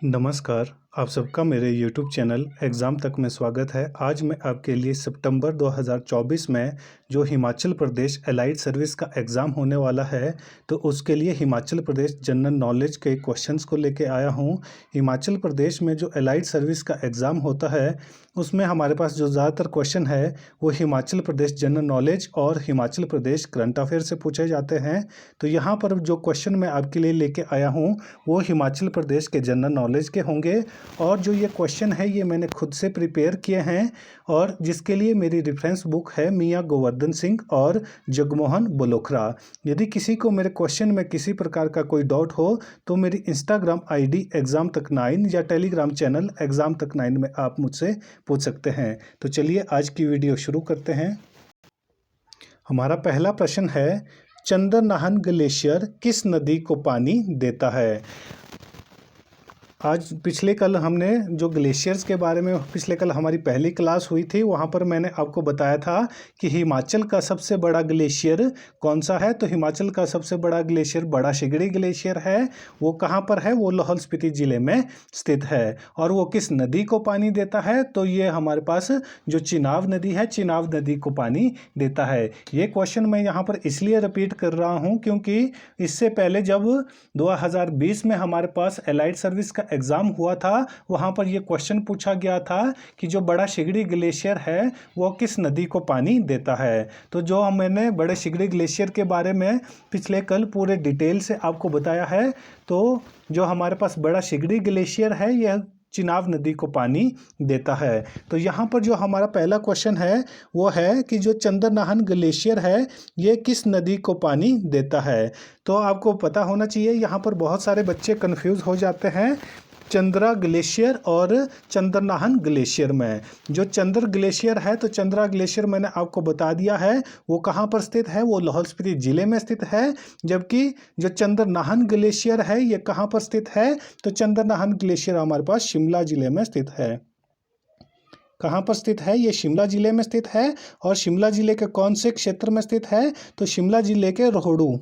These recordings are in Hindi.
नमस्कार, आप सबका मेरे YouTube चैनल एग्ज़ाम तक में स्वागत है। आज मैं आपके लिए सितंबर 2024 में जो हिमाचल प्रदेश एलाइड सर्विस का एग्ज़ाम होने वाला है, तो उसके लिए हिमाचल प्रदेश जनरल नॉलेज के क्वेश्चंस को लेके आया हूँ। हिमाचल प्रदेश में जो एलाइड सर्विस का एग्ज़ाम होता है, उसमें हमारे पास जो ज़्यादातर क्वेश्चन है, वो हिमाचल प्रदेश जनरल नॉलेज और हिमाचल प्रदेश करंट अफेयर से पूछे जाते हैं। तो यहाँ पर जो क्वेश्चन मैं आपके लिए लेके आया हूँ, वो हिमाचल प्रदेश के जनरल नॉलेज के होंगे। और जो ये क्वेश्चन है, ये मैंने खुद से प्रिपेयर किए हैं और जिसके लिए मेरी रेफरेंस बुक है मियाँ गोवर्धन सिंह और जगमोहन बोलोखरा। यदि किसी को मेरे क्वेश्चन में किसी प्रकार का कोई डाउट हो, तो मेरी इंस्टाग्राम आईडी एग्ज़ाम तक 9 या टेलीग्राम चैनल एग्ज़ाम तक 9 में आप मुझसे पूछ सकते हैं। तो चलिए आज की वीडियो शुरू करते हैं। हमारा पहला प्रश्न है, चंद्रनाहन ग्लेशियर किस नदी को पानी देता है? आज पिछले कल हमने जो ग्लेशियर्स के बारे में पिछले कल हमारी पहली क्लास हुई थी, वहाँ पर मैंने आपको बताया था कि हिमाचल का सबसे बड़ा ग्लेशियर कौन सा है। तो हिमाचल का सबसे बड़ा ग्लेशियर बड़ा शिगड़ी ग्लेशियर है। वो कहाँ पर है? वो लाहौल स्पीति ज़िले में स्थित है। और वो किस नदी को पानी देता है? तो ये हमारे पास जो चिनाब नदी है, चिनाब नदी को पानी देता है। ये क्वेश्चन मैं यहाँ पर इसलिए रिपीट कर रहा हूँ क्योंकि इससे पहले जब 2020 में हमारे पास एलाइड सर्विस का एग्ज़ाम हुआ था, वहाँ पर यह क्वेश्चन पूछा गया था कि जो बड़ा शिगड़ी ग्लेशियर है वो किस नदी को पानी देता है। तो जो मैंने बड़े शिगड़ी ग्लेशियर के बारे में पिछले कल पूरे डिटेल से आपको बताया है। तो जो हमारे पास बड़ा शिगड़ी ग्लेशियर है, यह चिनाब नदी को पानी देता है। तो यहाँ पर जो हमारा पहला क्वेश्चन है वो है कि जो चंद्रनाहन ग्लेशियर है, ये किस नदी को पानी देता है। तो आपको पता होना चाहिए, यहाँ पर बहुत सारे बच्चे कंफ्यूज हो जाते हैं चंद्रा ग्लेशियर और चंद्रनाहन ग्लेशियर में। जो चंद्र ग्लेशियर है, तो चंद्रा ग्लेशियर मैंने आपको बता दिया है वो कहाँ पर स्थित है, वो लाहौल स्पीति जिले में स्थित है। जबकि जो चंद्रनाहन ग्लेशियर है, ये कहाँ पर स्थित है? तो चंद्रनाहन ग्लेशियर हमारे पास शिमला जिले में स्थित है। कहाँ पर स्थित है? ये शिमला जिले में स्थित है। और शिमला जिले के कौन से क्षेत्र में स्थित है? तो शिमला जिले के रोहड़ू।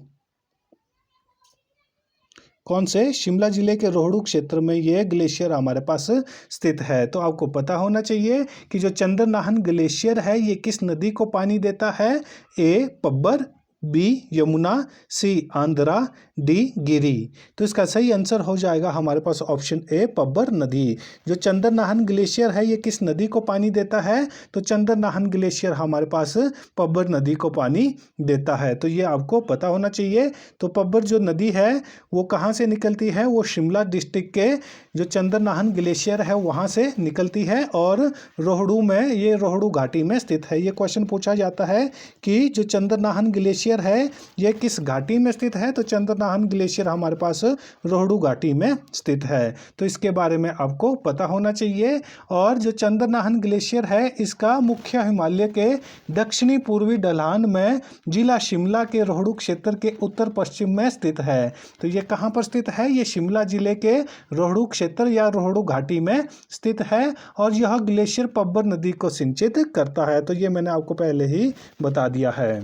कौन से? शिमला जिले के रोहड़ू क्षेत्र में ये ग्लेशियर हमारे पास स्थित है। तो आपको पता होना चाहिए कि जो चंद्रनाहन ग्लेशियर है, ये किस नदी को पानी देता है? ए पब्बर, बी यमुना, सी आंध्रा, डी गिरी। तो इसका सही आंसर हो जाएगा हमारे पास ऑप्शन ए पब्बर नदी। जो चंद्रनाहन ग्लेशियर है, ये किस नदी को पानी देता है? तो चंद्रनाहन ग्लेशियर हमारे पास पब्बर नदी को पानी देता है। तो ये आपको पता होना चाहिए। तो पब्बर जो नदी है वो कहाँ से निकलती है? वो शिमला डिस्ट्रिक्ट के जो चंद्रनाहन ग्लेशियर है वहाँ से निकलती है और रोहड़ू में, ये रोहड़ू घाटी में स्थित है। ये क्वेश्चन पूछा जाता है कि जो चंद्रनाहन ग्लेशियर है, ये किस घाटी में स्थित है? तो चंद्रनाहन ग्लेशियर हमारे पास रोहड़ू घाटी में स्थित है। तो इसके बारे में आपको पता होना चाहिए। और जो चंद्रनाहन ग्लेशियर है, इसका मुख्य हिमालय के दक्षिणी पूर्वी ढलान में जिला शिमला के रोहड़ू क्षेत्र के उत्तर पश्चिम में स्थित है। तो ये कहाँ पर स्थित है? ये शिमला जिले के रोहड़ू क्षेत्र या रोहड़ू घाटी में स्थित है। और यह ग्लेशियर पब्बर नदी को सिंचित करता है। तो ये मैंने आपको पहले ही बता दिया है।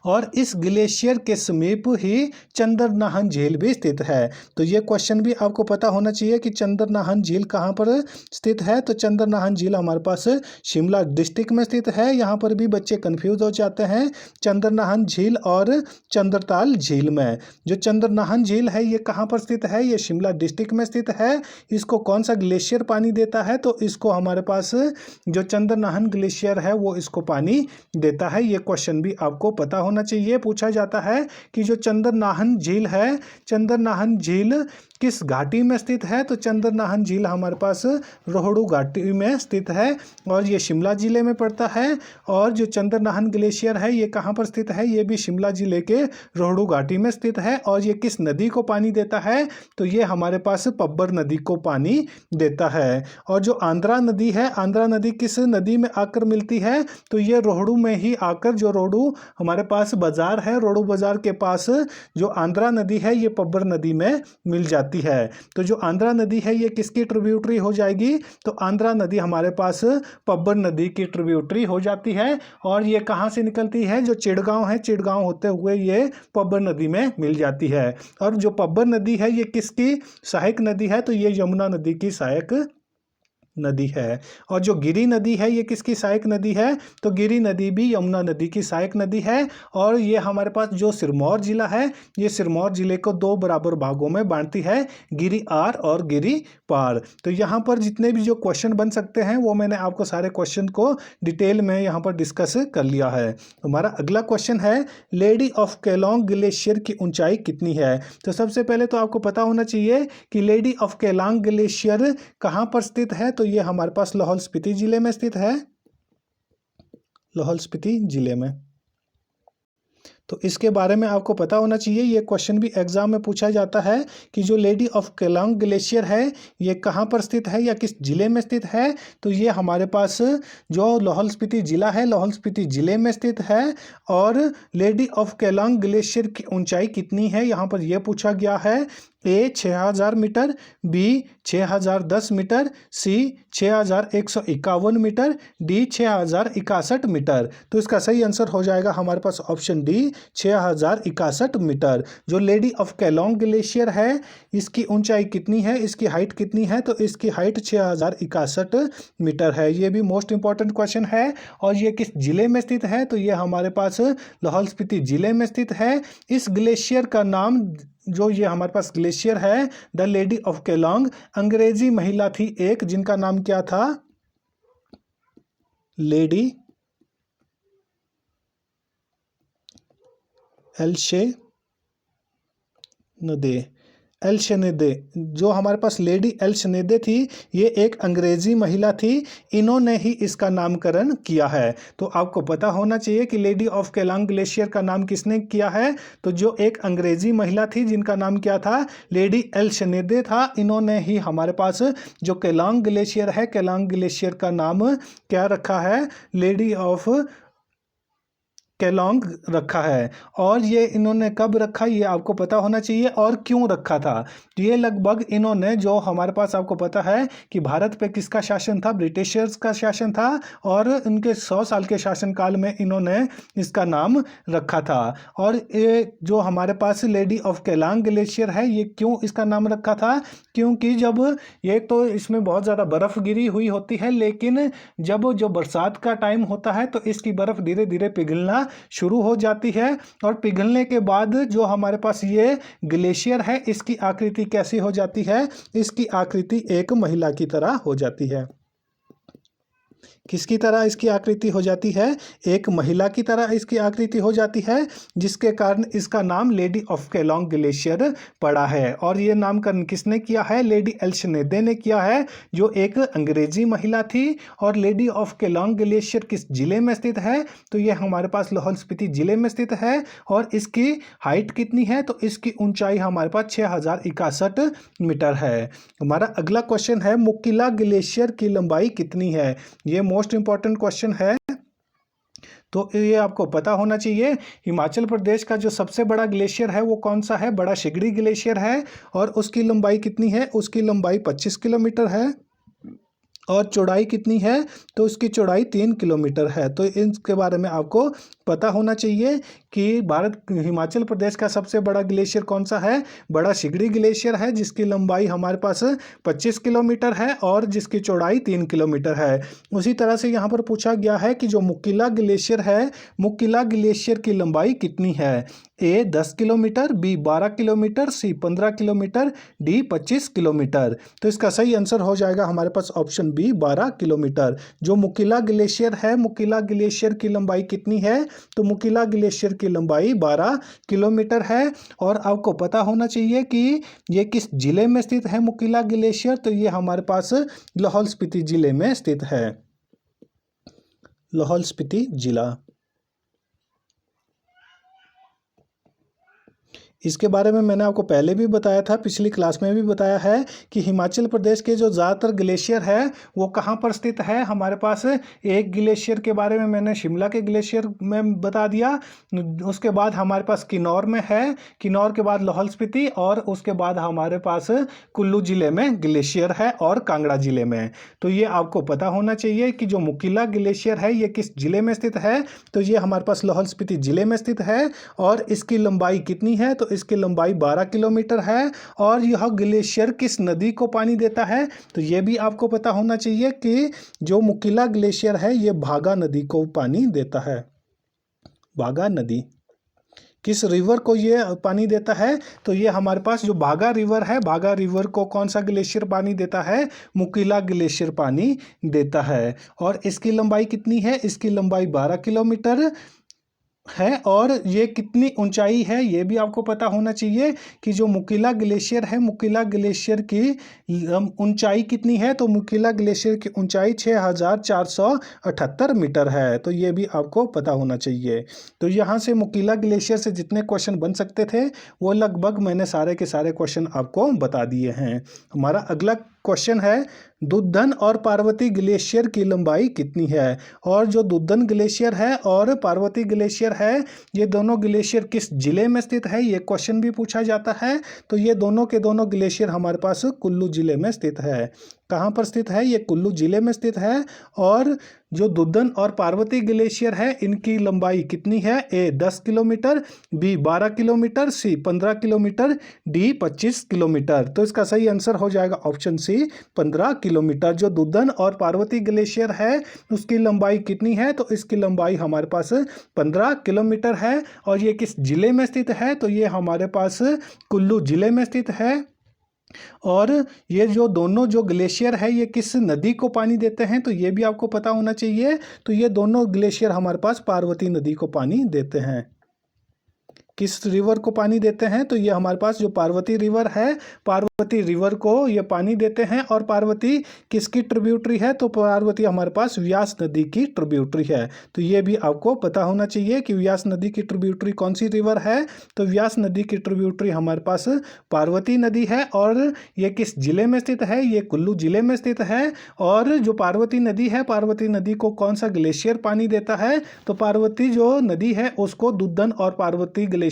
और इस ग्लेशियर के समीप ही चंद्रनाहन झील भी स्थित है। तो ये क्वेश्चन भी आपको पता होना चाहिए कि चंद्रनाहन झील कहाँ पर स्थित है। तो चंद्रनाहन झील हमारे पास शिमला डिस्ट्रिक्ट में स्थित है। यहाँ पर भी बच्चे कंफ्यूज हो जाते हैं चंद्रनाहन झील और चंद्रताल झील में। जो चंद्रनाहन झील है, ये कहाँ पर स्थित है? ये शिमला डिस्ट्रिक्ट में स्थित है। इसको कौन सा ग्लेशियर पानी देता है? तो इसको हमारे पास जो चंद्रनाहन ग्लेशियर है वो इसको पानी देता है। ये क्वेश्चन भी आपको पता होना चाहिए। पूछा जाता है कि जो चंद्रनाहन झील है, चंद्रनाहन झील किस घाटी में स्थित है? तो चंद्रनाहन झील हमारे पास रोहड़ू घाटी में स्थित है और ये शिमला जिले में पड़ता है। और जो चंद्रनाहन ग्लेशियर है, ये कहाँ पर स्थित है? ये भी शिमला जिले के रोहड़ू घाटी में स्थित है। और ये किस नदी को पानी देता है? तो ये हमारे पास पब्बर नदी को पानी देता है। और जो आंध्रा नदी है, आंध्रा नदी किस नदी में आकर मिलती है? तो ये रोहड़ू में ही आकर, जो रोहड़ू हमारे पास बाजार है, रोहड़ू बाजार के पास जो आंध्रा नदी है, ये पब्बर नदी में मिल जाती जाती है। तो जो आंध्रा नदी है ये किसकी ट्रिब्यूटरी हो जाएगी? तो आंध्रा नदी हमारे पास पब्बर नदी की ट्रिब्यूटरी हो जाती है। और ये कहाँ से निकलती है? जो चिड़गांव है, चिड़गांव होते हुए ये पब्बर नदी में मिल जाती है। और जो पब्बर नदी है ये किसकी सहायक नदी है? तो ये यमुना नदी की सहायक नदी है। और जो गिरी नदी है ये किसकी सहायक नदी है? तो गिरी नदी भी यमुना नदी की सहायक नदी है। और ये हमारे पास जो सिरमौर जिला है, ये सिरमौर जिले को दो बराबर भागों में बांटती है, गिरी आर और गिरी पार। तो यहाँ पर जितने भी जो क्वेश्चन बन सकते हैं वो मैंने आपको सारे क्वेश्चन को डिटेल में यहाँ पर डिस्कस कर लिया है। हमारा अगला क्वेश्चन है, लेडी ऑफ केलोंग ग्लेशियर की ऊंचाई कितनी है? तो सबसे पहले तो आपको पता होना चाहिए कि लेडी ऑफ केलोंग ग्लेशियर कहाँ पर स्थित है। तो ये हमारे पास लाहौल स्पीति जिले में स्थित है, लाहौल स्पीति जिले में। तो इसके बारे में आपको पता होना चाहिए, ये क्वेश्चन भी एग्जाम में पूछा जाता है कि जो लेडी ऑफ केलोंग ग्लेशियर है ये कहाँ पर स्थित है या किस जिले में स्थित है। तो ये हमारे पास जो लाहौल स्पीति जिला है, लाहौल स्पीति जिले में स्थित है। और लेडी ऑफ केलोंग ग्लेशियर की ऊंचाई कितनी है यहाँ पर यह पूछा गया है। ए 6000 मीटर, बी 6010 मीटर, सी 6151 मीटर, डी 6061 मीटर। तो इसका सही आंसर हो जाएगा हमारे पास ऑप्शन डी 6061 मीटर। जो लेडी ऑफ केलोंग ग्लेशियर है इसकी ऊंचाई कितनी है, इसकी हाइट कितनी है? तो इसकी हाइट 6061 मीटर है। ये भी मोस्ट इंपॉर्टेंट क्वेश्चन है। और ये किस जिले में स्थित है? तो ये हमारे पास लाहौल स्पीति जिले में स्थित है। इस ग्लेशियर का नाम, जो ये हमारे पास ग्लेशियर है द लेडी ऑफ केलोंग, अंग्रेजी महिला थी एक जिनका नाम क्या था? लेडी एल्शनेदे। जो हमारे पास लेडी एल्शनेदे थी ये एक अंग्रेजी महिला थी, इन्होंने ही इसका नामकरण किया है। तो आपको पता होना चाहिए कि लेडी ऑफ केलोंग ग्लेशियर का नाम किसने किया है। तो जो एक अंग्रेजी महिला थी जिनका नाम क्या था? लेडी एल्शनेदे था। इन्होंने ही हमारे पास जो केलोंग ग्लेशियर है, केलोंग ग्लेशियर का नाम क्या रखा है? लेडी ऑफ केलोंग रखा है। और ये इन्होंने कब रखा ये आपको पता होना चाहिए, और क्यों रखा था। तो ये लगभग इन्होंने, जो हमारे पास आपको पता है कि भारत पे किसका शासन था? ब्रिटिशर्स का शासन था। और उनके 100 साल के शासनकाल में इन्होंने इसका नाम रखा था। और ये जो हमारे पास लेडी ऑफ केलोंग ग्लेशियर है ये क्यों इसका नाम रखा था? क्योंकि जब ये तो इसमें बहुत ज़्यादा बर्फ़ गिरी हुई होती है, लेकिन जब जो बरसात का टाइम होता है तो इसकी बर्फ़ धीरे धीरे पिघलना शुरू हो जाती है। और पिघलने के बाद जो हमारे पास ये ग्लेशियर है इसकी आकृति कैसी हो जाती है? इसकी आकृति एक महिला की तरह हो जाती है। किसकी तरह इसकी आकृति हो जाती है? एक महिला की तरह इसकी आकृति हो जाती है, जिसके कारण इसका नाम लेडी ऑफ केलोंग ग्लेशियर पड़ा है। और ये नामकरण किसने किया है? लेडी एल्शनेदे ने किया है, जो एक अंग्रेजी महिला थी। और लेडी ऑफ केलोंग ग्लेशियर किस जिले में स्थित है? तो ये हमारे पास लाहौल स्पीति जिले में स्थित है। और इसकी हाइट कितनी है? तो इसकी ऊंचाई हमारे पास 6061 मीटर है। हमारा अगला क्वेश्चन है, मुकिला ग्लेशियर की लंबाई कितनी है? ये मोस्ट इंपॉर्टेंट क्वेश्चन है, तो ये आपको पता होना चाहिए। हिमाचल प्रदेश का जो सबसे बड़ा ग्लेशियर है वो कौन सा है? बड़ा शिगड़ी ग्लेशियर है। और उसकी लंबाई कितनी है? उसकी लंबाई 25 किलोमीटर है। और चौड़ाई कितनी है? तो उसकी चौड़ाई 3 किलोमीटर है। तो इसके बारे में आपको पता होना चाहिए कि हिमाचल प्रदेश का सबसे बड़ा ग्लेशियर कौन सा है? बड़ा शिगड़ी ग्लेशियर है, जिसकी लंबाई हमारे पास 25 किलोमीटर है और जिसकी चौड़ाई 3 किलोमीटर है। उसी तरह से यहाँ पर पूछा गया है कि जो मुकिला ग्लेशियर है, मुकिला ग्लेशियर की लंबाई कितनी है? ए 10 किलोमीटर, बी 12 किलोमीटर, सी 15 किलोमीटर, डी 25 किलोमीटर। तो इसका सही आंसर हो जाएगा हमारे पास ऑप्शन बी 12 किलोमीटर। जो मुकिला ग्लेशियर है, मुकिला ग्लेशियर की लंबाई कितनी है? तो मुकिला ग्लेशियर की लंबाई 12 किलोमीटर है। और आपको पता होना चाहिए कि ये किस जिले में स्थित है मुकिला ग्लेशियर। तो ये हमारे पास लाहौल स्पीति जिले में स्थित है, लाहौल स्पीति जिला। इसके बारे में मैंने आपको पहले भी बताया था, पिछली क्लास में भी बताया है कि हिमाचल प्रदेश के जो ज़्यादातर ग्लेशियर है वो कहाँ पर स्थित है। हमारे पास एक ग्लेशियर के बारे में मैंने शिमला के ग्लेशियर में बता दिया, उसके बाद हमारे पास किन्नौर में है, किन्नौर के बाद लाहौल स्पीति, और उसके बाद हमारे पास कुल्लू ज़िले में ग्लेशियर है और कांगड़ा ज़िले में। तो ये आपको पता होना चाहिए कि जो मुकीला ग्लेशियर है ये किस ज़िले में स्थित है। तो ये हमारे पास लाहौल स्पीति ज़िले में स्थित है और इसकी लंबाई कितनी है, तो इसकी लंबाई 12 किलोमीटर है। और यह ग्लेशियर किस नदी को पानी देता है, तो ये भी आपको पता होना चाहिए कि जो मुकीला ग्लेशियर है ये भागा नदी को पानी देता है। भागा नदी किस रिवर को ये पानी देता है, तो ये हमारे पास जो भागा रिवर है, भागा रिवर को कौन सा ग्लेशियर पानी देता है, मुकीला ग्लेशियर पानी देता है। और इसकी लंबाई कितनी है, इसकी लंबाई 12 किलोमीटर है। और ये कितनी ऊंचाई है ये भी आपको पता होना चाहिए कि जो मुकीला ग्लेशियर है, मुकीला ग्लेशियर की ऊंचाई कितनी है, तो मुकीला ग्लेशियर की ऊंचाई 6478 मीटर है। तो ये भी आपको पता होना चाहिए। तो यहाँ से मुकीला ग्लेशियर से जितने क्वेश्चन बन सकते थे वो लगभग मैंने सारे के सारे क्वेश्चन आपको बता दिए हैं। हमारा अगला क्वेश्चन है, दुधन और पार्वती ग्लेशियर की लंबाई कितनी है। और जो दुधन ग्लेशियर है और पार्वती ग्लेशियर है ये दोनों ग्लेशियर किस जिले में स्थित है, ये क्वेश्चन भी पूछा जाता है। तो ये दोनों के दोनों ग्लेशियर हमारे पास कुल्लू जिले में स्थित है। कहाँ पर स्थित है, ये कुल्लू जिले में स्थित है। और जो दुधन और पार्वती ग्लेशियर है इनकी लंबाई कितनी है, ए 10 किलोमीटर, बी 12 किलोमीटर, सी 15 किलोमीटर, डी 25 किलोमीटर। तो इसका सही आंसर हो जाएगा ऑप्शन सी 15 किलोमीटर। जो दुधन और पार्वती ग्लेशियर है उसकी लंबाई कितनी है, तो इसकी लंबाई हमारे पास 15 किलोमीटर है। और ये किस जिले में स्थित है, तो ये हमारे पास कुल्लू जिले में स्थित है। और ये जो दोनों जो ग्लेशियर है ये किस नदी को पानी देते हैं, तो ये भी आपको पता होना चाहिए। तो ये दोनों ग्लेशियर हमारे पास पार्वती नदी को पानी देते हैं। किस रिवर को पानी देते हैं, तो ये हमारे पास जो पार्वती रिवर है, पार्वती रिवर को ये पानी देते हैं। और पार्वती किसकी ट्रिब्यूटरी है, तो पार्वती हमारे पास व्यास नदी की ट्रिब्यूटरी है। तो ये भी आपको पता होना चाहिए कि व्यास नदी की ट्रिब्यूटरी कौन सी रिवर है, तो व्यास नदी की ट्रिब्यूटरी हमारे पास पार्वती नदी है। और ये किस जिले में स्थित है, ये कुल्लू जिले में स्थित है। और जो पार्वती नदी है, पार्वती नदी को कौन सा ग्लेशियर पानी देता है, तो पार्वती जो नदी है उसको दुधन और पार्वती ग्लेशियर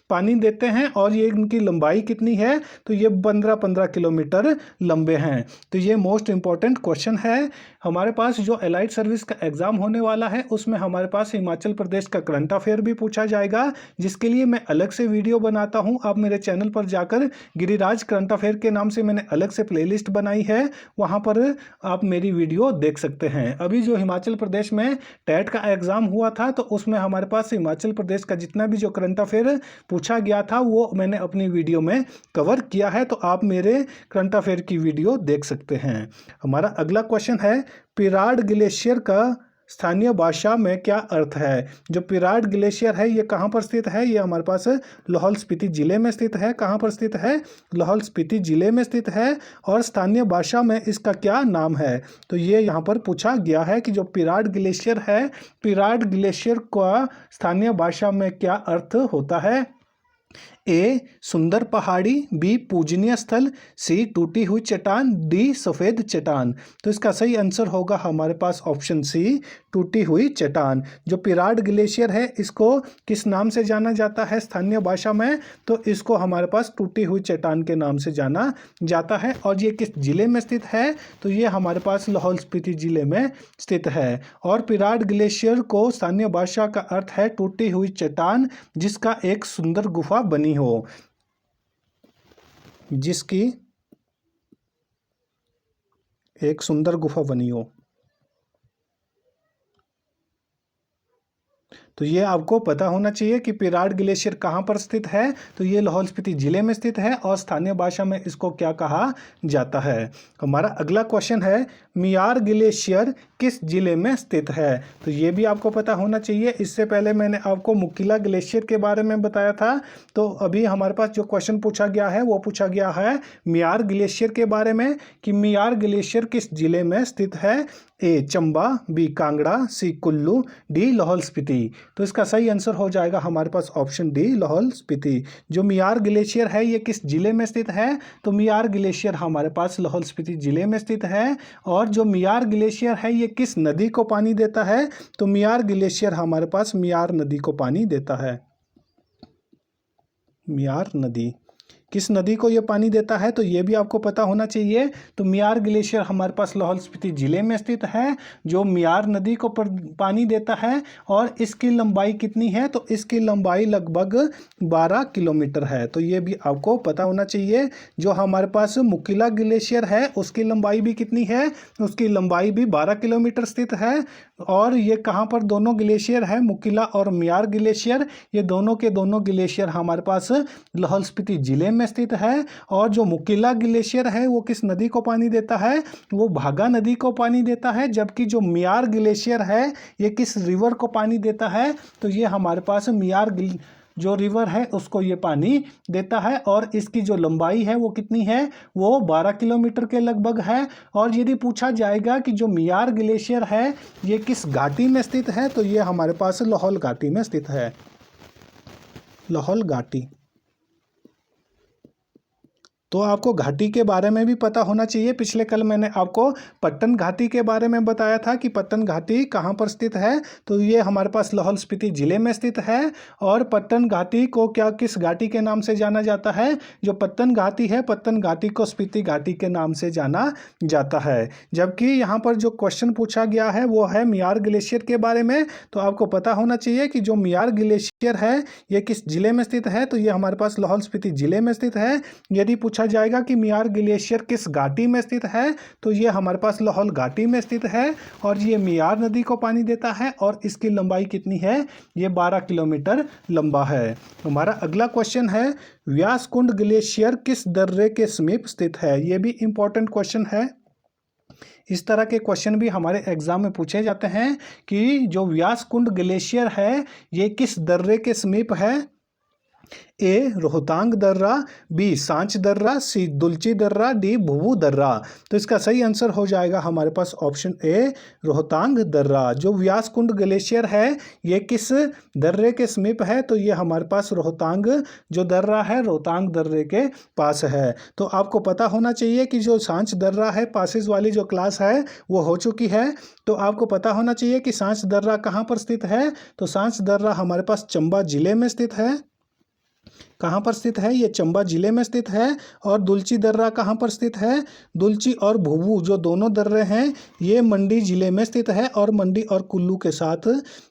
पानी देते हैं। और ये इनकी लंबाई कितनी है, तो ये 15-15 किलोमीटर लंबे हैं। तो ये मोस्ट इंपॉर्टेंट क्वेश्चन है। हमारे पास जो एलाइड सर्विस का एग्जाम होने वाला है उसमें हमारे पास हिमाचल प्रदेश का करंट अफेयर भी पूछा जाएगा, जिसके लिए मैं अलग से वीडियो बनाता हूं। आप मेरे चैनल पर जाकर गिरिराज करंट अफेयर के नाम से मैंने अलग से प्लेलिस्ट बनाई है, वहां पर आप मेरी वीडियो देख सकते हैं। अभी जो हिमाचल प्रदेश में टेट का एग्जाम हुआ था तो उसमें हमारे पास हिमाचल प्रदेश का जितना भी जो करंट अफेयर पूछा गया था वो मैंने अपनी वीडियो में कवर किया है। तो आप मेरे करंट अफेयर की वीडियो देख सकते हैं। हमारा अगला क्वेश्चन है, पिराड ग्लेशियर का स्थानीय भाषा में क्या अर्थ है। जो पिराड ग्लेशियर है ये कहाँ पर स्थित है, ये हमारे पास लाहौल स्पीति जिले में स्थित है। कहाँ पर स्थित है, लाहौल स्पीति जिले में स्थित है। और स्थानीय भाषा में इसका क्या नाम है, तो ये यहाँ पर पूछा गया है कि जो पिराड ग्लेशियर है, पिराड ग्लेशियर का स्थानीय भाषा में क्या अर्थ होता है। ए सुंदर पहाड़ी, बी पूजनीय स्थल, सी टूटी हुई चट्टान, डी सफ़ेद चट्टान। तो इसका सही आंसर होगा हमारे पास ऑप्शन सी टूटी हुई चट्टान। जो पिराड ग्लेशियर है इसको किस नाम से जाना जाता है स्थानीय भाषा में, तो इसको हमारे पास टूटी हुई चट्टान के नाम से जाना जाता है। और ये किस जिले में स्थित है, तो ये हमारे पास लाहौल स्पीति जिले में स्थित है। और पिराड ग्लेशियर को स्थानीय भाषा का अर्थ है टूटी हुई चट्टान जिसका एक सुंदर गुफा बनी हो, जिसकी एक सुंदर गुफा बनी हो। तो ये आपको पता होना चाहिए कि पिराड ग्लेशियर कहाँ पर स्थित है, तो ये लाहौल स्पीति जिले में स्थित है। और स्थानीय भाषा में इसको क्या कहा जाता है। हमारा अगला क्वेश्चन है, मियार ग्लेशियर किस जिले में स्थित है, तो ये भी आपको पता होना चाहिए। इससे पहले मैंने आपको मुकीला ग्लेशियर के बारे में बताया था। तो अभी हमारे पास जो क्वेश्चन पूछा गया है वो पूछा गया है मियार ग्लेशियर के बारे में कि मियार ग्लेशियर किस जिले में स्थित है। ए चंबा, बी कांगड़ा, सी कुल्लू, डी लाहौल स्पीति। तो इसका सही आंसर हो जाएगा हमारे पास ऑप्शन डी लाहौल स्पीति। जो मियार ग्लेशियर है ये किस जिले में स्थित है? तो मियार ग्लेशियर हमारे पास लाहौल स्पीति जिले में स्थित है। और जो मियार ग्लेशियर है ये किस नदी को पानी देता है? तो मियार ग्लेशियर हमारे पास मियार नदी को पानी देता है। मियार नदी किस नदी को ये पानी देता है? तो ये भी आपको पता होना चाहिए। तो मियार ग्लेशियर हमारे पास लाहौल स्पीति जिले में स्थित है, जो मियार नदी को पानी देता है। और इसकी लंबाई कितनी है? तो इसकी लंबाई लगभग 12 किलोमीटर है। तो ये भी आपको पता होना चाहिए। जो हमारे पास मुकिला ग्लेशियर है उसकी लंबाई भी कितनी है? उसकी लंबाई भी 12 किलोमीटर स्थित है। और ये कहाँ पर दोनों ग्लेशियर है? मुकिला और मियार ग्लेशियर, ये दोनों के दोनों ग्लेशियर हमारे पास लाहौल स्पीति जिले में स्थित है। और जो मुकिला ग्लेशियर है वो किस नदी को पानी देता है? वो भागा नदी को पानी देता है। जबकि जो मियार ग्लेशियर है ये किस रिवर को पानी देता है? तो ये हमारे पास मियार जो रिवर है उसको ये पानी देता है। और इसकी जो लंबाई है वो कितनी है? वो 12 किलोमीटर के लगभग है। और यदि पूछा जाएगा कि जो मियार ग्लेशियर है ये किस घाटी में स्थित है? तो ये हमारे पास लाहौल घाटी में स्थित है। लाहौल घाटी। तो आपको घाटी के बारे में भी पता होना चाहिए। पिछले कल मैंने आपको पट्टन घाटी के बारे में बताया था कि पट्टन घाटी कहाँ पर स्थित है। तो ये हमारे पास लाहौल स्पीति जिले में स्थित है। और पट्टन घाटी को किस घाटी के नाम से जाना जाता है? जो पट्टन घाटी है, पट्टन घाटी को स्पीति घाटी के नाम से जाना जाता है। जबकि यहाँ पर जो क्वेश्चन पूछा गया है वो है मियार ग्लेशियर के बारे में। तो आपको पता होना चाहिए कि जो मियार ग्लेशियर है ये किस जिले में स्थित है? तो ये हमारे पास लाहौल स्पीति जिले में स्थित है। यदि पूछा जाएगा कि मियार ग्लेशियर किस घाटी में स्थित है? तो ये हमारे पास लाहौल घाटी में स्थित है। और ये मियार नदी को पानी देता है। और इसकी लंबाई कितनी है? ये 12 किलोमीटर लंबा है। हमारा अगला क्वेश्चन है, व्यासकुंड ग्लेशियर किस दर्रे के समीप स्थित है? ये भी इंपॉर्टेंट क्वेश्चन है। इस तरह के क्वेश्चन भी हमारे एग्जाम में पूछे जाते हैं कि जो व्यासकुंड ग्लेशियर है ये किस दर्रे के समीप है? ए रोहतांग दर्रा, बी सांच दर्रा, सी दुलची दर्रा, डी भुवु दर्रा। तो इसका सही आंसर हो जाएगा हमारे पास ऑप्शन ए रोहतांग दर्रा। जो व्यासकुंड ग्लेशियर है ये किस दर्रे के समीप है? तो ये हमारे पास रोहतांग जो दर्रा है रोहतांग दर्रे के पास है। तो आपको पता होना चाहिए कि जो सांच दर्रा है, पासिस वाली जो क्लास है वो हो चुकी है। तो आपको पता होना चाहिए कि सांच दर्रा कहाँ पर स्थित है? तो सांच दर्रा हमारे पास चंबा जिले में स्थित है। कहाँ पर स्थित है? ये चंबा जिले में स्थित है। और दुलची दर्रा कहाँ पर स्थित है? दुलची और भुवु जो दोनों दर्रे हैं ये मंडी जिले में स्थित है। और मंडी और कुल्लू के साथ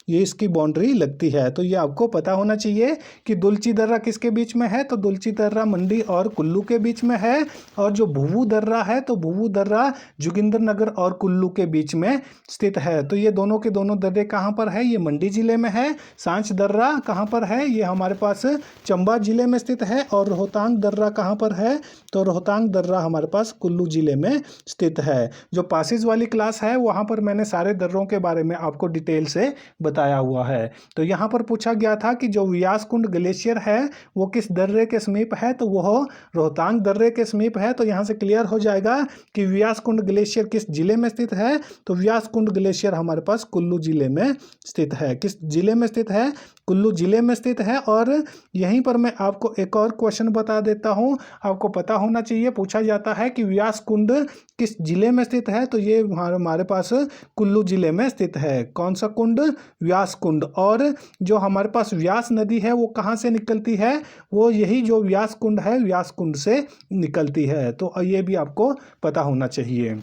ये इसकी बाउंड्री लगती है। तो ये आपको पता होना चाहिए कि दुलची दर्रा किसके बीच में है? तो दुलची दर्रा मंडी और कुल्लू के बीच में है। और जो भुवु दर्रा है तो भुवु दर्रा जोगिंद्रनगर और कुल्लू के बीच में स्थित है। तो ये दोनों के दोनों दर्रे कहाँ पर है? ये मंडी जिले में है। सांच दर्रा कहाँ पर है? ये हमारे पास चंबा जिले में स्थित है। और रोहतांग दर्रा कहाँ पर है? तो रोहतांग दर्रा हमारे पास कुल्लू जिले में स्थित है। जो पासिस वाली क्लास है वहाँ पर मैंने सारे दर्रों के बारे में आपको डिटेल से बताया हुआ है। तो यहाँ पर पूछा गया था कि जो व्यासकुंड ग्लेशियर है वो किस दर्रे के समीप है? तो वह रोहतांग दर्रे के समीप है। तो यहाँ से क्लियर हो जाएगा कि व्यासकुंड ग्लेशियर किस जिले में स्थित है? तो व्यासकुंड ग्लेशियर हमारे पास कुल्लू जिले में स्थित है। किस जिले में स्थित है? कुल्लू जिले में स्थित है। और यहीं पर मैं आपको एक और क्वेश्चन बता देता हूं। आपको पता होना चाहिए, पूछा जाता है कि व्यासकुंड किस जिले में स्थित है? तो ये हमारे पास कुल्लू जिले में स्थित है। कौन सा कुंड? व्यासकुंड। और जो हमारे पास व्यास नदी है वो कहाँ से निकलती है? वो यही जो व्यासकुंड है व्यासकुंड से निकलती है। तो ये भी आपको पता होना चाहिए।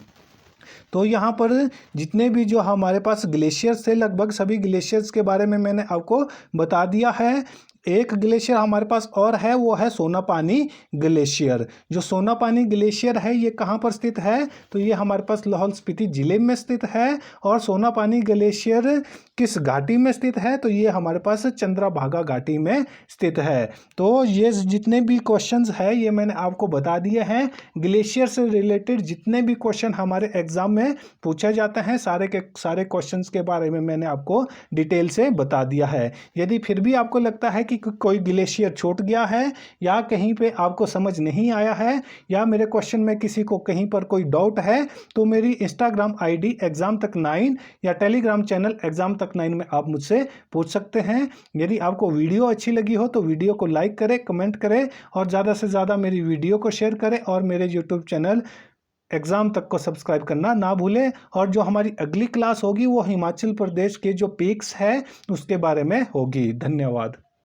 तो यहाँ पर जितने भी जो हमारे पास ग्लेशियर्स थे लगभग सभी ग्लेशियर्स के बारे में मैंने आपको बता दिया है। एक ग्लेशियर हमारे पास और है वो है सोनापानी ग्लेशियर। जो सोनापानी ग्लेशियर है ये कहाँ पर स्थित है? तो ये हमारे पास लाहौल स्पीति जिले में स्थित है। और सोनापानी ग्लेशियर किस घाटी में स्थित है? तो ये हमारे पास चंद्रभागा घाटी में स्थित है। तो ये जितने भी क्वेश्चंस है ये मैंने आपको बता दिए हैं। ग्लेशियर से रिलेटेड जितने भी क्वेश्चन हमारे एग्जाम में पूछे जाते हैं सारे के सारे क्वेश्चंस के बारे में मैंने आपको डिटेल से बता दिया है। यदि फिर भी आपको लगता है कि कि कोई ग्लेशियर छूट गया है या कहीं पे आपको समझ नहीं आया है या मेरे क्वेश्चन में किसी को कहीं पर कोई डाउट है तो मेरी इंस्टाग्राम आईडी एग्जाम तक 9 या टेलीग्राम चैनल एग्जाम तक 9 में आप मुझसे पूछ सकते हैं। यदि आपको वीडियो अच्छी लगी हो तो वीडियो को लाइक करें, कमेंट करें और ज़्यादा से ज़्यादा मेरी वीडियो को शेयर करें और मेरे यूट्यूब चैनल एग्जाम तक को सब्सक्राइब करना ना भूलें। और जो हमारी अगली क्लास होगी वो हिमाचल प्रदेश के जो पीक्स है उसके बारे में होगी। धन्यवाद।